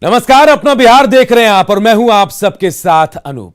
नमस्कार, अपना बिहार देख रहे हैं आप और मैं हूं आप सबके साथ अनूप।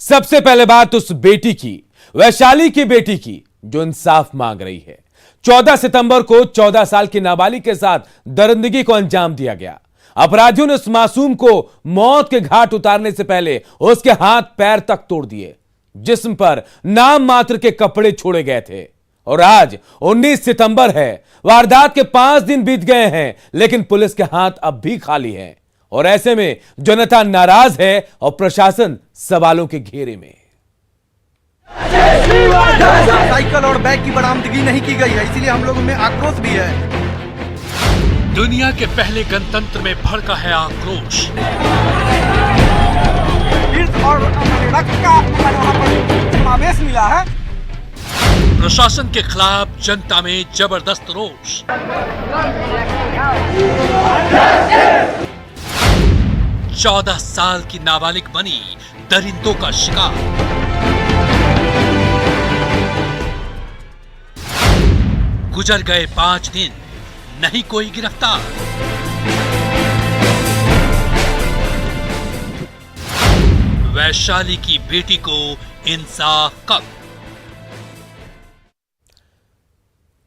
सबसे पहले बात उस बेटी की, वैशाली की बेटी की जो इंसाफ मांग रही है। 14 सितंबर को 14 साल की नाबालिग के साथ दरिंदगी को अंजाम दिया गया। अपराधियों ने उस मासूम को मौत के घाट उतारने से पहले उसके हाथ पैर तक तोड़ दिए। जिस्म पर नाम मात्र के कपड़े छोड़े गए थे। और आज 19 सितंबर है। वारदात के 5 दिन बीत गए हैं, लेकिन पुलिस के हाथ अब भी खाली हैं। और ऐसे में जनता नाराज है और प्रशासन सवालों के घेरे में। साइकिल और बैग की बरामदगी नहीं की गई है, इसीलिए हम लोगों में आक्रोश भी है। दुनिया के पहले गणतंत्र में भड़का है आक्रोश। और रक्त का वहाँ पर समावेश मिला है। प्रशासन के खिलाफ जनता में जबरदस्त रोष। 14 साल की नाबालिग बनी दरिंदों का शिकार। गुजर गए 5 दिन, नहीं कोई गिरफ्तार। वैशाली की बेटी को इंसाफ कब?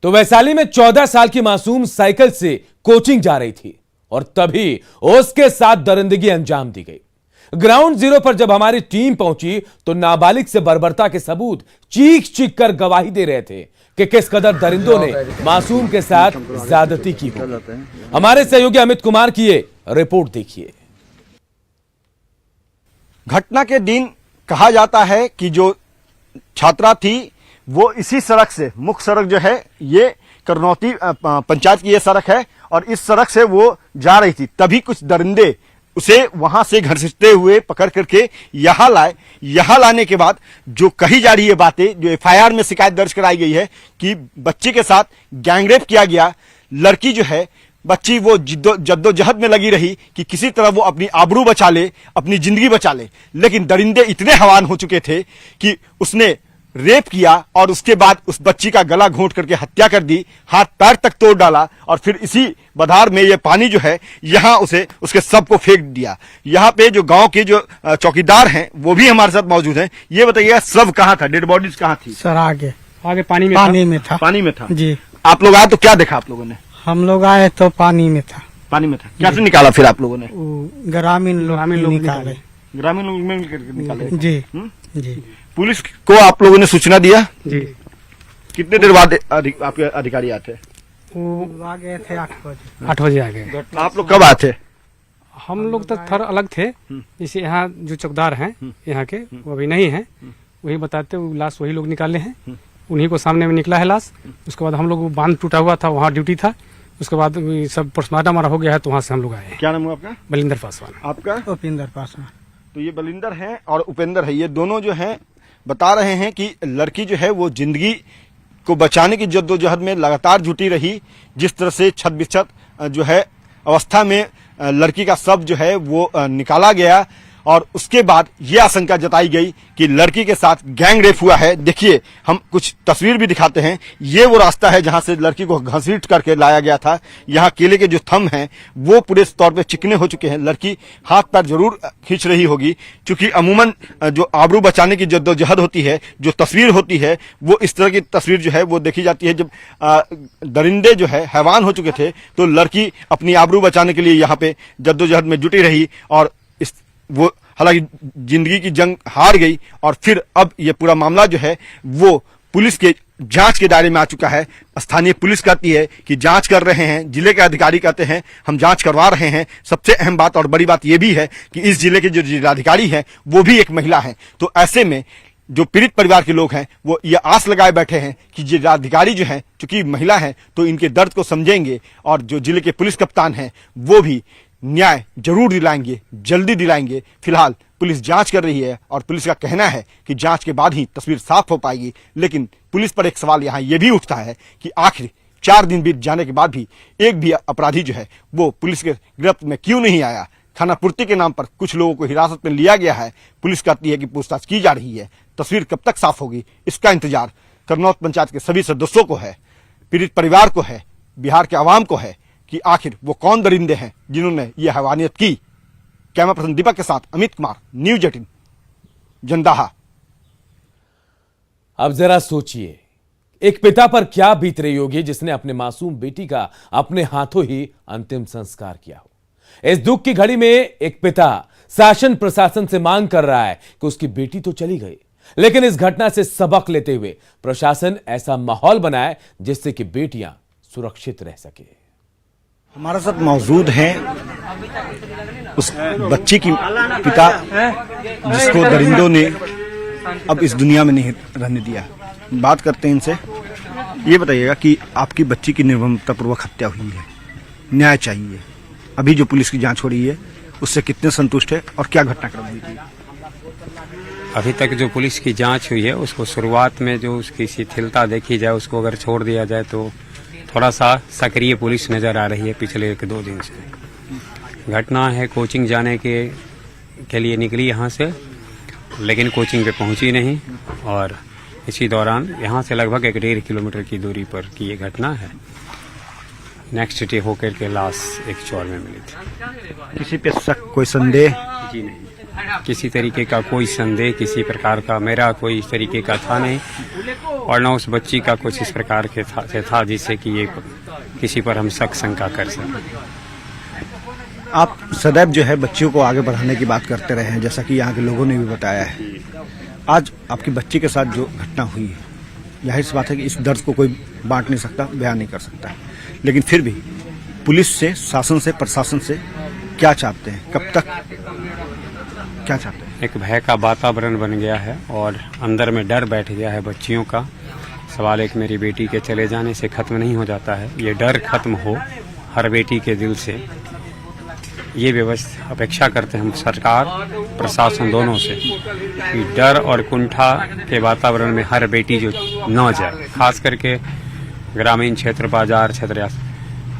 तो वैशाली में 14 साल की मासूम साइकिल से कोचिंग जा रही थी और तभी उसके साथ दरिंदगी अंजाम दी गई। ग्राउंड जीरो पर जब हमारी टीम पहुंची तो नाबालिग से बर्बरता के सबूत चीख चीख कर गवाही दे रहे थे कि किस कदर दरिंदों ने मासूम के साथ ज्यादती की हो। हमारे सहयोगी अमित कुमार की ये रिपोर्ट देखिए। घटना के दिन कहा जाता है कि जो छात्रा थी वो इसी सड़क से, मुख्य सड़क जो है ये करनौती पंचायत की ये सड़क है और इस सड़क से वो जा रही थी। तभी कुछ दरिंदे उसे वहां से घसीटते हुए पकड़ करके यहाँ लाए। यहाँ लाने के बाद जो कही जा रही है बातें, जो एफआईआर में शिकायत दर्ज कराई गई है कि बच्चे के साथ गैंगरेप किया गया। लड़की जो है, बच्ची वो जद्दोजहद में लगी रही कि किसी तरह वो अपनी आबरू बचा ले, अपनी जिंदगी बचा ले। लेकिन दरिंदे इतने हवान हो चुके थे कि उसने रेप किया और उसके बाद उस बच्ची का गला घोंट करके हत्या कर दी, हाथ पैर तक तोड़ डाला और फिर इसी बधार में ये पानी जो है यहाँ उसे उसके शव को फेंक दिया। यहाँ पे जो गांव के जो चौकीदार हैं वो भी हमारे साथ मौजूद हैं। ये बताइए शव कहाँ था, डेड बॉडीज कहाँ थी? सर आगे पानी में था। पानी में था जी। आप लोग आए तो क्या देखा आप लोगों ने? हम लोग आए तो पानी में था। पानी में था। कैसे निकाला फिर आप लोगों ने? ग्रामीण लोग निकाले। ग्रामीण लोग मिलकर निकाले जी जी। पुलिस को आप लोगों ने सूचना दिया? जी। कितने देर बाद आपके अधिकारी आते? वो आ गए थे 8 बजे आ गए। आप लोग कब आए थे? हम लोग तो थोड़ा अलग थे। जैसे यहाँ जो चौकीदार हैं यहाँ के, वो अभी नहीं है, वही बताते, वो लाश वही लोग निकाले हैं, उन्हीं को सामने में निकला है लाश। उसके बाद हम लोग बांध टूटा हुआ था, वहाँ ड्यूटी था। उसके बाद सब पोस्टमार्टम हमारा हो गया है तो वहाँ से हम लोग आए। क्या नाम है आपका? बलिंदर पासवान। आपका? उपेंद्र पासवान। तो ये बलिंदर है और उपेंद्र है, ये दोनों जो हैं बता रहे हैं कि लड़की जो है वो जिंदगी को बचाने की जद्दोजहद में लगातार जुटी रही। जिस तरह से छत बिछत जो है अवस्था में लड़की का शव जो है वो निकाला गया और उसके बाद ये आशंका जताई गई कि लड़की के साथ गैंग रेप हुआ है। देखिए, हम कुछ तस्वीर भी दिखाते हैं। ये वो रास्ता है जहां से लड़की को घसीट करके लाया गया था। यहाँ केले के जो थंब हैं वो पूरे तौर पे चिकने हो चुके हैं। लड़की हाथ पैर जरूर खींच रही होगी, क्योंकि अमूमन जो आबरू बचाने की जद्दोजहद होती है, जो तस्वीर होती है, वो इस तरह की तस्वीर जो है वो देखी जाती है। जब दरिंदे जो है हैवान हो चुके थे तो लड़की अपनी आबरू बचाने के लिए यहाँ पे जद्दोजहद में जुटी रही और वो हालांकि जिंदगी की जंग हार गई। और फिर अब ये पूरा मामला जो है वो पुलिस के जांच के दायरे में आ चुका है। स्थानीय पुलिस कहती है कि जांच कर रहे हैं, जिले के अधिकारी कहते हैं हम जांच करवा रहे हैं। सबसे अहम बात और बड़ी बात यह भी है कि इस जिले के जो जिलाधिकारी हैं वो भी एक महिला है। तो ऐसे में जो पीड़ित परिवार के लोग हैं वो ये आस लगाए बैठे हैं कि जिलाधिकारी जो हैं, चूंकि महिला हैं तो इनके दर्द को समझेंगे और जो जिले के पुलिस कप्तान हैं वो भी न्याय जरूर दिलाएंगे, जल्दी दिलाएंगे। फिलहाल पुलिस जांच कर रही है और पुलिस का कहना है कि जांच के बाद ही तस्वीर साफ हो पाएगी। लेकिन पुलिस पर एक सवाल यहाँ यह भी उठता है कि आखिर 4 दिन बीत जाने के बाद भी एक भी अपराधी जो है वो पुलिस के गिरफ्त में क्यों नहीं आया? खानापूर्ति के नाम पर कुछ लोगों को हिरासत में लिया गया है। पुलिस कहती है कि पूछताछ की जा रही है। तस्वीर कब तक साफ होगी इसका इंतजार करनौत पंचायत के सभी सदस्यों को है, पीड़ित परिवार को है, बिहार के आवाम को है कि आखिर वो कौन दरिंदे हैं जिन्होंने ये हैवानियत की। कैमरा पर्सन दीपक के साथ अमित कुमार, न्यूज 18 जंदाहा। अब जरा सोचिए, एक पिता पर क्या बीत रही होगी जिसने अपने मासूम बेटी का अपने हाथों ही अंतिम संस्कार किया हो। इस दुख की घड़ी में एक पिता शासन प्रशासन से मांग कर रहा है कि उसकी बेटी तो चली गई, लेकिन इस घटना से सबक लेते हुए प्रशासन ऐसा माहौल बनाए जिससे कि बेटियां सुरक्षित रह सके। हमारे साथ मौजूद हैं उस बच्ची की पिता जिसको दरिंदों ने अब इस दुनिया में नहीं रहने दिया। बात करते हैं इनसे। ये बताइएगा कि आपकी बच्ची की निर्ममतापूर्वक हत्या हुई है, न्याय चाहिए। अभी जो पुलिस की जांच हो रही है उससे कितने संतुष्ट है और क्या घटनाक्रम हुई थी? अभी तक जो पुलिस की जांच हुई है उसको शुरुआत में जो उसकी शिथिलता देखी जाए, उसको अगर छोड़ दिया जाए तो थोड़ा सा सक्रिय पुलिस नजर आ रही है पिछले 1-2 दिन से। घटना है कोचिंग जाने के लिए निकली यहाँ से, लेकिन कोचिंग पे पहुंची नहीं और इसी दौरान यहाँ से लगभग 1.5 किलोमीटर की दूरी पर की ये घटना है। नेक्स्ट डे होकर के लाश एक चौर में मिली थी। किसी पे शक, कोई संदेह? जी नहीं, किसी तरीके का कोई संदेह किसी प्रकार का मेरा कोई इस तरीके का था नहीं, और न उस बच्ची का कुछ इस प्रकार के था जिससे कि ये किसी पर हम शक शंका कर सकें। आप सदैव जो है बच्चियों को आगे बढ़ाने की बात करते रहे हैं, जैसा कि यहाँ के लोगों ने भी बताया है। आज आपकी बच्ची के साथ जो घटना हुई है, यही सी बात है कि इस दर्द को कोई बांट नहीं सकता, बयान नहीं कर सकता, लेकिन फिर भी पुलिस से, शासन से, प्रशासन से क्या चाहते हैं? कब तक क्या चाहते हैं? एक भय का वातावरण बन गया है और अंदर में डर बैठ गया है बच्चियों का। सवाल एक मेरी बेटी के चले जाने से खत्म नहीं हो जाता है, ये डर खत्म हो हर बेटी के दिल से। ये व्यवस्था अपेक्षा करते हैं हम सरकार प्रशासन दोनों से कि डर और कुंठा के वातावरण में हर बेटी जो न जाए, खास करके ग्रामीण क्षेत्र, बाजार क्षेत्र।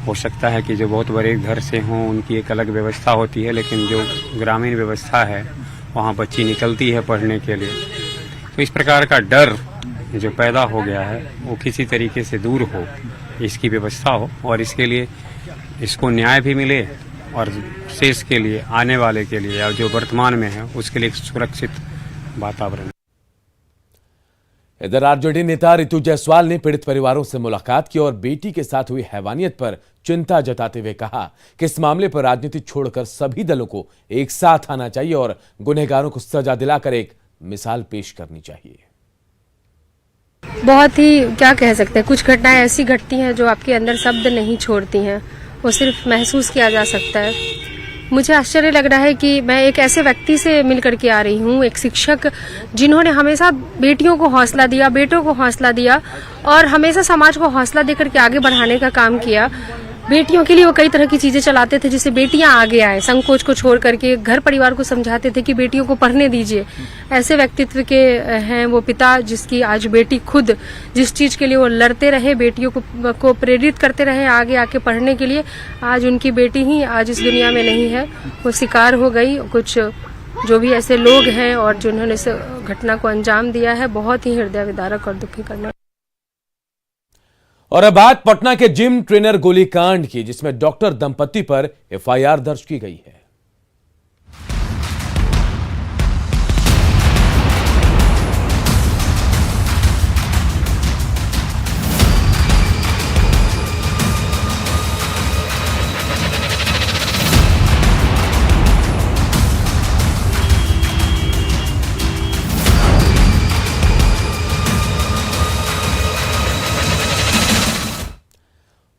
हो सकता है कि जो बहुत बड़े घर से हों उनकी एक अलग व्यवस्था होती है, लेकिन जो ग्रामीण व्यवस्था है वहाँ बच्ची निकलती है पढ़ने के लिए, तो इस प्रकार का डर जो पैदा हो गया है वो किसी तरीके से दूर हो, इसकी व्यवस्था हो और इसके लिए इसको न्याय भी मिले और शेष के लिए, आने वाले के लिए या जो वर्तमान में है उसके लिए एक सुरक्षित वातावरण। इधर आरजेडी नेता रितु जायसवाल ने पीड़ित परिवारों से मुलाकात की और बेटी के साथ हुई हैवानियत पर चिंता जताते हुए कहा कि इस मामले पर राजनीति छोड़कर सभी दलों को एक साथ आना चाहिए और गुनहगारों को सजा दिलाकर एक मिसाल पेश करनी चाहिए। बहुत ही क्या कह सकते हैं, कुछ घटनाएं ऐसी घटती हैं जो आपके अंदर शब्द नहीं छोड़ती हैं, वो सिर्फ महसूस किया जा सकता है। मुझे आश्चर्य लग रहा है कि मैं एक ऐसे व्यक्ति से मिल करके आ रही हूँ, एक शिक्षक जिन्होंने हमेशा बेटियों को हौसला दिया, बेटों को हौसला दिया और हमेशा समाज को हौसला देकर के आगे बढ़ाने का काम किया। बेटियों के लिए वो कई तरह की चीजें चलाते थे जिससे बेटियां आगे आए, संकोच को छोड़ करके घर परिवार को समझाते थे कि बेटियों को पढ़ने दीजिए। ऐसे व्यक्तित्व के हैं वो पिता जिसकी आज बेटी खुद जिस चीज के लिए वो लड़ते रहे, बेटियों को प्रेरित करते रहे आगे आके पढ़ने के लिए, आज उनकी बेटी ही आज इस दुनिया में नहीं है, वो शिकार हो गई। कुछ जो भी ऐसे लोग हैं और जिन्होंने इस घटना को अंजाम दिया है, बहुत ही हृदय विदारक और दुखी करना। और अब बात पटना के जिम ट्रेनर गोलीकांड की, जिसमें डॉक्टर दंपति पर एफआईआर दर्ज की गई है।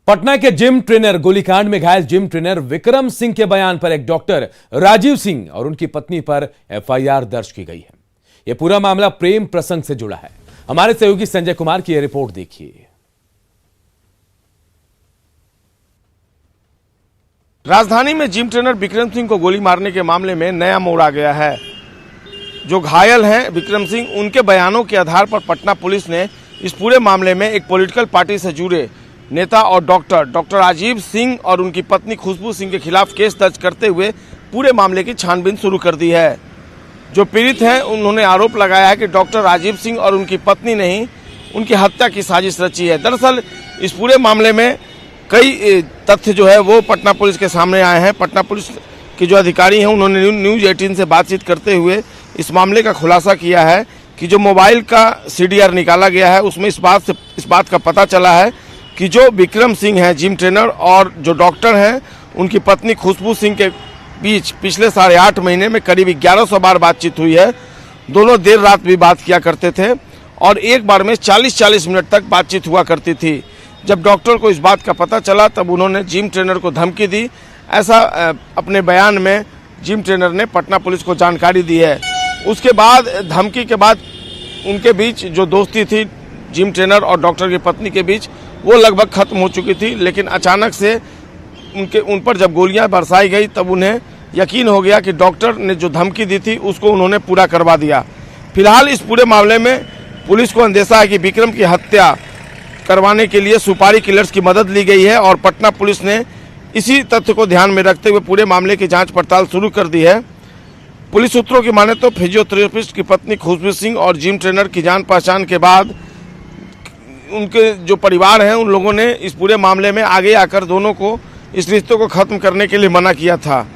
पटना के जिम ट्रेनर गोलीकांड में घायल जिम ट्रेनर विक्रम सिंह के बयान पर एक डॉक्टर राजीव सिंह और उनकी पत्नी पर एफआईआर दर्ज की गई है। यह पूरा मामला प्रेम प्रसंग से जुड़ा है। हमारे सहयोगी संजय कुमार की यह रिपोर्ट देखिए। राजधानी में जिम ट्रेनर विक्रम सिंह को गोली मारने के मामले में नया मोड़ आ गया है। जो घायल हैं विक्रम सिंह, उनके बयानों के आधार पर पटना पुलिस ने इस पूरे मामले में एक पॉलिटिकल पार्टी से जुड़े नेता और डॉक्टर राजीव सिंह और उनकी पत्नी खुशबू सिंह के खिलाफ केस दर्ज करते हुए पूरे मामले की छानबीन शुरू कर दी है। जो पीड़ित हैं उन्होंने आरोप लगाया है कि डॉक्टर राजीव सिंह और उनकी पत्नी ने ही उनकी हत्या की साजिश रची है। दरअसल इस पूरे मामले में कई तथ्य जो है वो पटना पुलिस के सामने आए हैं। पटना पुलिस के जो अधिकारी हैं उन्होंने न्यूज़ 18 से बातचीत करते हुए इस मामले का खुलासा किया है कि जो मोबाइल का CDR निकाला गया है उसमें इस बात का पता चला है कि जो विक्रम सिंह हैं जिम ट्रेनर और जो डॉक्टर हैं उनकी पत्नी खुशबू सिंह के बीच पिछले 8.5 महीने में करीब 1100 बार बातचीत हुई है। दोनों देर रात भी बात किया करते थे और एक बार में 40-40 मिनट तक बातचीत हुआ करती थी। जब डॉक्टर को इस बात का पता चला तब उन्होंने जिम ट्रेनर को धमकी दी। ऐसा अपने बयान में जिम ट्रेनर ने पटना पुलिस को जानकारी दी है। उसके बाद धमकी के बाद उनके बीच जो दोस्ती थी जिम ट्रेनर और डॉक्टर की पत्नी के बीच वो लगभग खत्म हो चुकी थी, लेकिन अचानक से उन पर जब गोलियां बरसाई गई तब उन्हें यकीन हो गया कि डॉक्टर ने जो धमकी दी थी उसको उन्होंने पूरा करवा दिया। फिलहाल इस पूरे मामले में पुलिस को अंदेशा है कि विक्रम की हत्या करवाने के लिए सुपारी किलर्स की मदद ली गई है और पटना पुलिस ने इसी तथ्य को ध्यान में रखते हुए पूरे मामले की जांच पड़ताल शुरू कर दी है। पुलिस सूत्रों की माने तो फिजियोथेरेपिस्ट की पत्नी खुशबू सिंह और जिम ट्रेनर की जान पहचान के बाद उनके जो परिवार हैं उन लोगों ने इस पूरे मामले में आगे आकर दोनों को इस रिश्ते को ख़त्म करने के लिए मना किया था,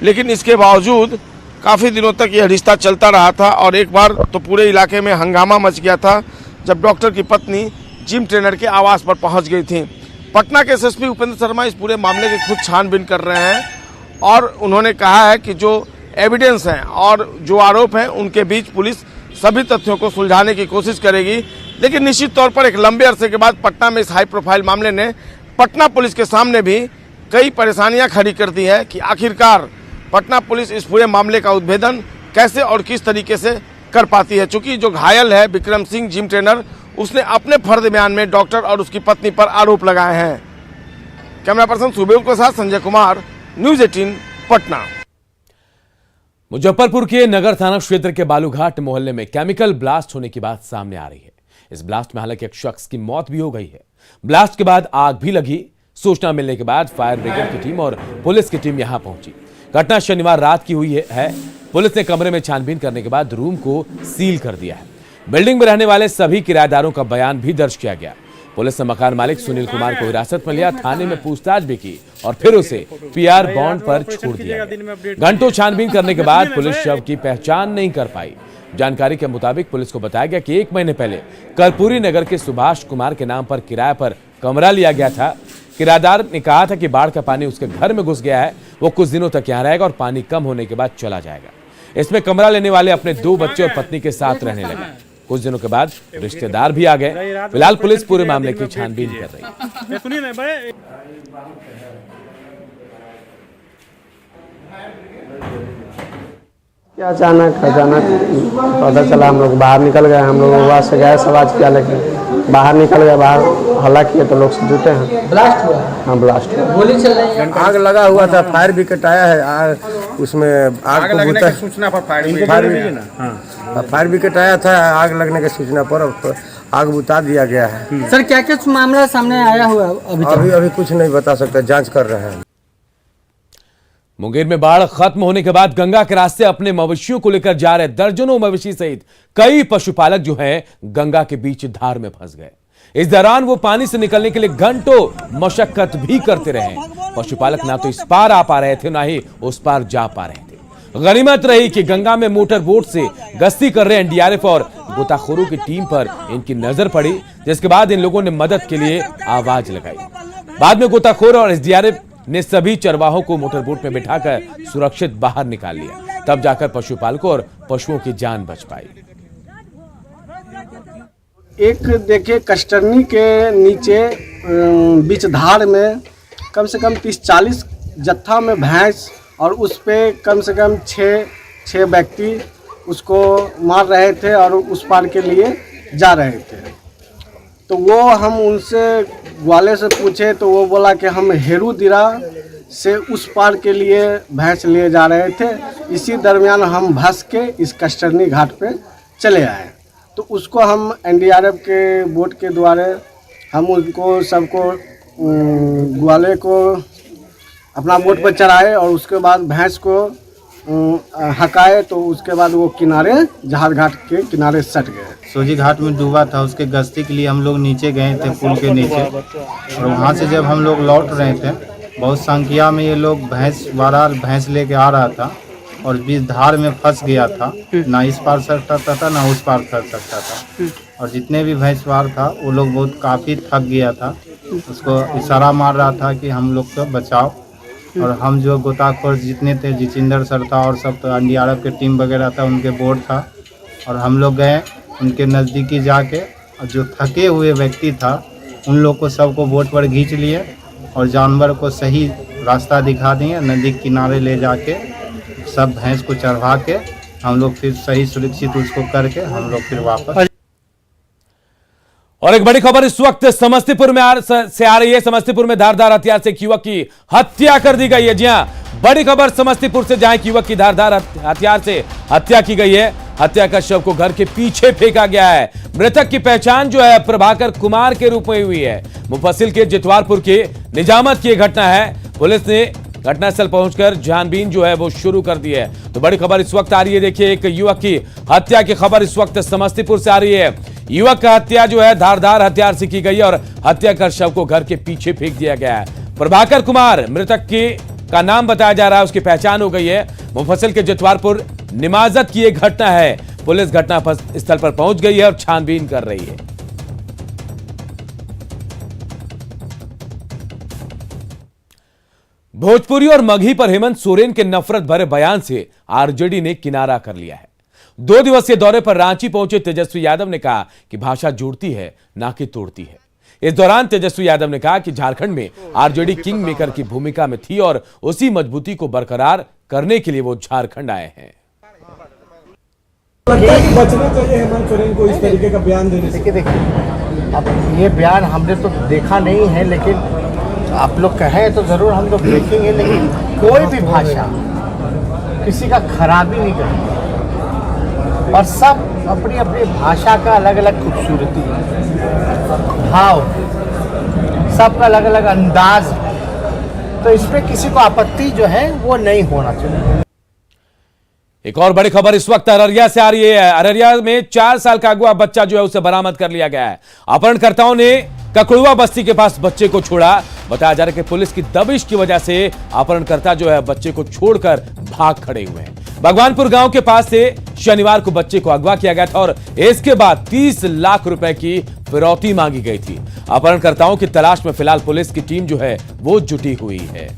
लेकिन इसके बावजूद काफ़ी दिनों तक यह रिश्ता चलता रहा था और एक बार तो पूरे इलाके में हंगामा मच गया था जब डॉक्टर की पत्नी जिम ट्रेनर के आवास पर पहुंच गई थी। पटना के SSP उपेंद्र शर्मा इस पूरे मामले की खुद छानबीन कर रहे हैं और उन्होंने कहा है कि जो एविडेंस हैं और जो आरोप हैं उनके बीच पुलिस सभी तथ्यों को सुलझाने की कोशिश करेगी, लेकिन निश्चित तौर पर एक लंबे अरसे के बाद पटना में इस हाई प्रोफाइल मामले ने पटना पुलिस के सामने भी कई परेशानियां खड़ी कर दी है कि आखिरकार पटना पुलिस इस पूरे मामले का उद्भेदन कैसे और किस तरीके से कर पाती है। चूंकि जो घायल है विक्रम सिंह जिम ट्रेनर, उसने अपने फर्द बयान में डॉक्टर और उसकी पत्नी पर आरोप लगाए हैं। कैमरा पर्सन सुबेब के साथ संजय कुमार, न्यूज़ 18 पटना। मुजफ्फरपुर के नगर थाना क्षेत्र के बालूघाट मोहल्ले में केमिकल ब्लास्ट होने की बात सामने आ रही है। इस ब्लास्ट में हालांकि एक शख्स की मौत भी हो गई है। ब्लास्ट के बाद आग भी लगी। सूचना मिलने के बाद फायर ब्रिगेड की टीम और पुलिस की टीम यहां पहुंची। घटना शनिवार रात की हुई है। पुलिस ने कमरे में छानबीन करने के बाद रूम को सील कर दिया है। बिल्डिंग में रहने वाले सभी किराएदारों का बयान भी दर्ज किया गया। पुलिस ने मकान मालिक सुनील कुमार को हिरासत में लिया, थाने में पूछताछ भी की और फिर उसे PR बॉन्ड पर छोड़ दिया गया। घंटों छानबीन करने के बाद पुलिस शव की पहचान नहीं कर पाई। जानकारी के मुताबिक पुलिस को बताया गया कि 1 महीने पहले कर्पूरी नगर के सुभाष कुमार के नाम पर किराए पर कमरा लिया गया था। किराएदार ने कहा था कि बाढ़ का पानी उसके घर में घुस गया है, वो कुछ दिनों तक यहाँ रहेगा और पानी कम होने के बाद चला जाएगा। इसमें कमरा लेने वाले अपने 2 बच्चे और पत्नी के साथ रहने लगे। कुछ दिनों के बाद रिश्तेदार भी आ गए। फिलहाल पुलिस पूरे मामले की छानबीन कर रही है। क्या अचानक पता चला, हम लोग बाहर निकल गए। हम लोग वहाँ से गए समाज किया, लेकिन बाहर निकल गए। बाहर हल्ला किए तो लोग से जुटे हैं। ब्लास्ट हुआ? हाँ, ब्लास्ट हुआ। गोली चल रही है? आग लगा हुआ था। फायर ब्रिगेड आया है। उसमें आग लगने की सूचना पर फायर ब्रिगेड आया था। आग लगने की सूचना पर आग बुता दिया गया है। सर, क्या क्या मामला सामने आया हुआ अभी कुछ नहीं बता सकते, जांच कर रहे हैं। मुंगेर में बाढ़ खत्म होने के बाद गंगा के रास्ते अपने मवेशियों को लेकर जा रहे दर्जनों मवेशी सहित कई पशुपालक जो हैं गंगा के बीच धार में फंस गए। इस दौरान वो पानी से निकलने के लिए घंटों मशक्कत भी करते रहे। पशुपालक ना तो इस पार आ पा रहे थे, ना ही उस पार जा पा रहे थे। गनीमत रही कि गंगा में मोटर बोट से गश्ती कर रहे NDRF और गोताखोरों की टीम पर इनकी नजर पड़ी, जिसके बाद इन लोगों ने मदद के लिए आवाज लगाई। बाद में गोताखोर और SDRF ने सभी चरवाहों को मोटरबोट में बिठाकर सुरक्षित बाहर निकाल लिया। तब जाकर पशुपालकों और पशुओं की जान बच पाई। एक देखिए, कस्टरनी के नीचे बीच धार में कम से कम 30-40 जत्था में भैंस, और उस पे कम से कम 6 व्यक्ति उसको मार रहे थे और उस पार के लिए जा रहे थे। तो वो हम उनसे ग्वाले से पूछे तो वो बोला कि हम हेरूदिरा से उस पार के लिए भैंस लिए जा रहे थे। इसी दरमियान हम भस के इस कस्टरनी घाट पे चले आए। तो उसको हम NDRF के बोट के द्वारा हम उनको सबको ग्वाले को अपना बोट पर चढ़ाए और उसके बाद भैंस को हकाए। तो उसके बाद वो किनारे, जहाज घाट के किनारे सट गए। सोजी घाट में डूबा था, उसके गश्ती के लिए हम लोग नीचे गए थे पुल के नीचे, और वहाँ से जब हम लोग लौट रहे थे बहुत संख्या में ये लोग भैंस लेके आ रहा था और बीच धार में फंस गया था। ना इस पार सर सकता था ना उस पार सर सकता था। और जितने भी भैंसवार था वो लोग बहुत काफ़ी थक गया था। उसको इशारा मार रहा था कि हम लोग को बचाओ। और हम जो गोताखोर जितने थे, जितेंद्र सर था और सब तो NDRF के टीम वगैरह था, उनके बोर्ड था। और हम लोग गए उनके नज़दीकी जाके, और जो थके हुए व्यक्ति था उन लोग को सबको बोट पर खींच लिए और जानवर को सही रास्ता दिखा दिए। नदी किनारे ले जाके सब भैंस को चढ़वा के हम लोग फिर सही सुरक्षित उसको करके हम लोग फिर वापस। और एक बड़ी खबर इस वक्त समस्तीपुर में से आ रही है। समस्तीपुर में धारदार हथियार से एक युवक की हत्या कर दी गई है। जी हां, बड़ी खबर समस्तीपुर से, जहां एक युवक की धारदार हथियार से हत्या की गई है। हत्या का शव को घर के पीछे फेंका गया है। मृतक की पहचान जो है प्रभाकर कुमार के रूप में हुई है। मुफस्सिल के जितवारपुर के निजामत की घटना है। पुलिस ने घटनास्थल पहुंचकर छानबीन जो है वो शुरू कर दी है। तो बड़ी खबर इस वक्त आ रही है। देखिए, एक युवक की हत्या की खबर इस वक्त समस्तीपुर से आ रही है। युवक का हत्या जो है धारदार हथियार से की गई है और हत्या कर शव को घर के पीछे फेंक दिया गया है। प्रभाकर कुमार मृतक का नाम बताया जा रहा है। उसकी पहचान हो गई है। मुफस्सिल के जितवारपुर निमाजत की एक घटना है। पुलिस घटना स्थल पर पहुंच गई है और छानबीन कर रही है। भोजपुरी और मगही पर हेमंत सोरेन के नफरत भरे बयान से आरजेडी ने किनारा कर लिया है। 2 दिवसीय दौरे पर रांची पहुंचे तेजस्वी यादव ने कहा कि भाषा जोड़ती है ना कि तोड़ती है। इस दौरान तेजस्वी यादव ने कहा कि झारखंड में आरजेडी किंग मेकर की भूमिका में थी और उसी मजबूती को बरकरार करने के लिए वो झारखंड आए हैं। बचना चाहिए हेमंत सोरेन को इस तरीके का बयान देने से। देखिए, अब ये बयान हमने तो देखा नहीं है, लेकिन आप लोग कहें तो जरूर हम लोग देखेंगे। लेकिन कोई भी भाषा किसी का खराबी नहीं करती और सब अपनी अपनी भाषा का अलग अलग खूबसूरती, भाव, सबका अलग अलग अंदाज, तो इस पे किसी को आपत्ति जो है वो नहीं होना चाहिए। एक और बड़ी खबर इस वक्त अररिया से आ रही है। अररिया में 4 साल का अगवा बच्चा जो है उसे बरामद कर लिया गया है। अपहरणकर्ताओं ने ककड़ुआ बस्ती के पास बच्चे को छोड़ा। बताया जा रहा है कि पुलिस की दबिश की वजह से अपहरणकर्ता जो है बच्चे को छोड़कर भाग खड़े हुए हैं। भगवानपुर गांव के पास से शनिवार को बच्चे को अगवा किया गया था और इसके बाद 30 लाख रुपए की फिरौती मांगी गई थी। अपहरणकर्ताओं की तलाश में फिलहाल पुलिस की टीम जो है वो जुटी हुई है।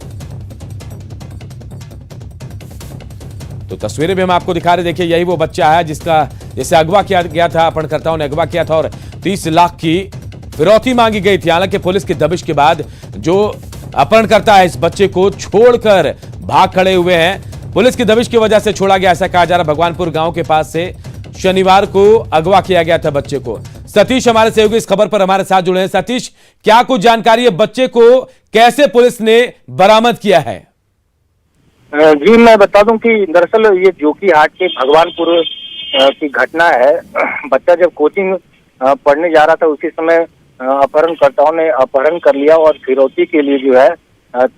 तो तस्वीरें भी हम आपको दिखा रहे, देखिए यही वो बच्चा है जिसे अगवा किया गया था। अपहरणकर्ताओं ने अगवा किया था और 30 लाख की फिरौती मांगी गई थी। हालांकि पुलिस की दबिश के बाद जो अपहरणकर्ता है इस बच्चे को छोड़कर भाग खड़े हुए हैं। पुलिस की दबिश की वजह से छोड़ा गया, ऐसा कहा जा रहा। भगवानपुर गांव के पास से शनिवार को अगवा किया गया था बच्चे को। सतीश हमारे सहयोगी इस खबर पर हमारे साथ जुड़े हैं। सतीश, क्या कुछ जानकारी है, बच्चे को कैसे पुलिस ने बरामद किया है? जी, मैं बता दूं कि दरअसल ये जोकीहाट के भगवानपुर की घटना है। बच्चा जब कोचिंग पढ़ने जा रहा था उसी समय अपहरणकर्ताओं ने अपहरण कर लिया और फिरौती के लिए जो है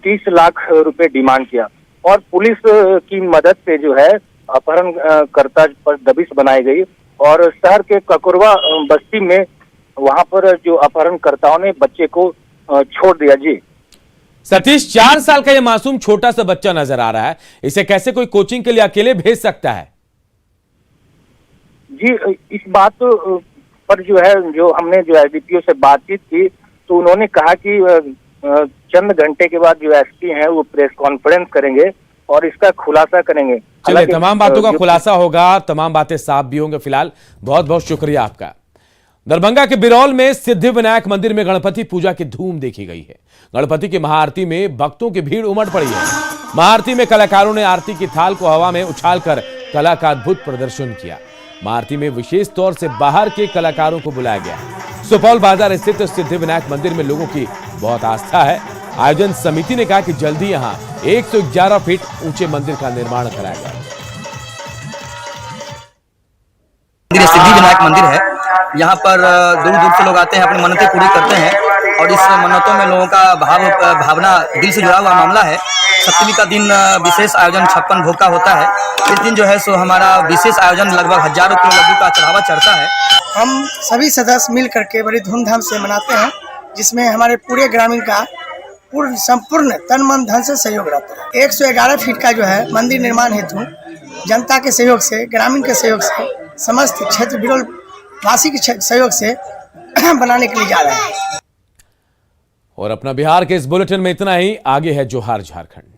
30 लाख रुपए डिमांड किया और पुलिस की मदद से जो है अपहरणकर्ता पर दबिश बनाई गई और शहर के ककड़ुआ बस्ती में वहां पर जो अपहरणकर्ताओं ने बच्चे को छोड़ दिया। जी सतीश, 4 साल का ये मासूम छोटा सा बच्चा नजर आ रहा है, इसे कैसे कोई कोचिंग के लिए अकेले भेज सकता है? जी, इस बात पर जो है जो हमने जो एसडीपीओ से बातचीत की तो उन्होंने कहा कि चंद घंटे के बाद जो एसपी हैं वो प्रेस कॉन्फ्रेंस करेंगे और इसका खुलासा करेंगे। चलिए, तमाम बातों का खुलासा होगा, तमाम बातें साफ भी होंगे। फिलहाल बहुत बहुत शुक्रिया आपका। दरभंगा के बिरौल में सिद्धिविनायक मंदिर में गणपति पूजा की धूम देखी गई है। गणपति की महाआरती में भक्तों की भीड़ उमड़ पड़ी है। महाआरती में कलाकारों ने आरती की थाल को हवा में उछालकर कला का अद्भुत प्रदर्शन किया। महाआरती में विशेष तौर से बाहर के कलाकारों को बुलाया गया। सुपौल बाजार स्थित सिद्धिविनायक मंदिर में लोगों की बहुत आस्था है। आयोजन समिति ने कहा कि जल्दी यहां 111 फीट ऊंचे मंदिर का निर्माण कराया जाएगा। सिद्धिविनायक मंदिर है, यहाँ पर दूर दूर से लोग आते हैं, अपनी मन्नतें पूरी करते हैं और इस मन्नतों में लोगों का भावना दिल से जुड़ा हुआ मामला है। सप्तमी का दिन विशेष आयोजन 56 भोग का होता है। इस दिन जो है सो हमारा विशेष आयोजन लगभग हजारों किलो लड्डू का चढ़ावा चढ़ता है। हम सभी सदस्य मिल करके बड़ी धूमधाम से मनाते हैं, जिसमें हमारे पूरे ग्रामीण का पूर्ण संपूर्ण तन मन धन से सहयोग रहता है। 111 फीट का जो है मंदिर निर्माण हेतु जनता के सहयोग से, ग्रामीण के सहयोग से, समस्त क्षेत्र बिरौल वासी के सहयोग से बनाने के लिए जा रहे हैं। और अपना बिहार के इस बुलेटिन में इतना ही। आगे है जोहार झारखंड।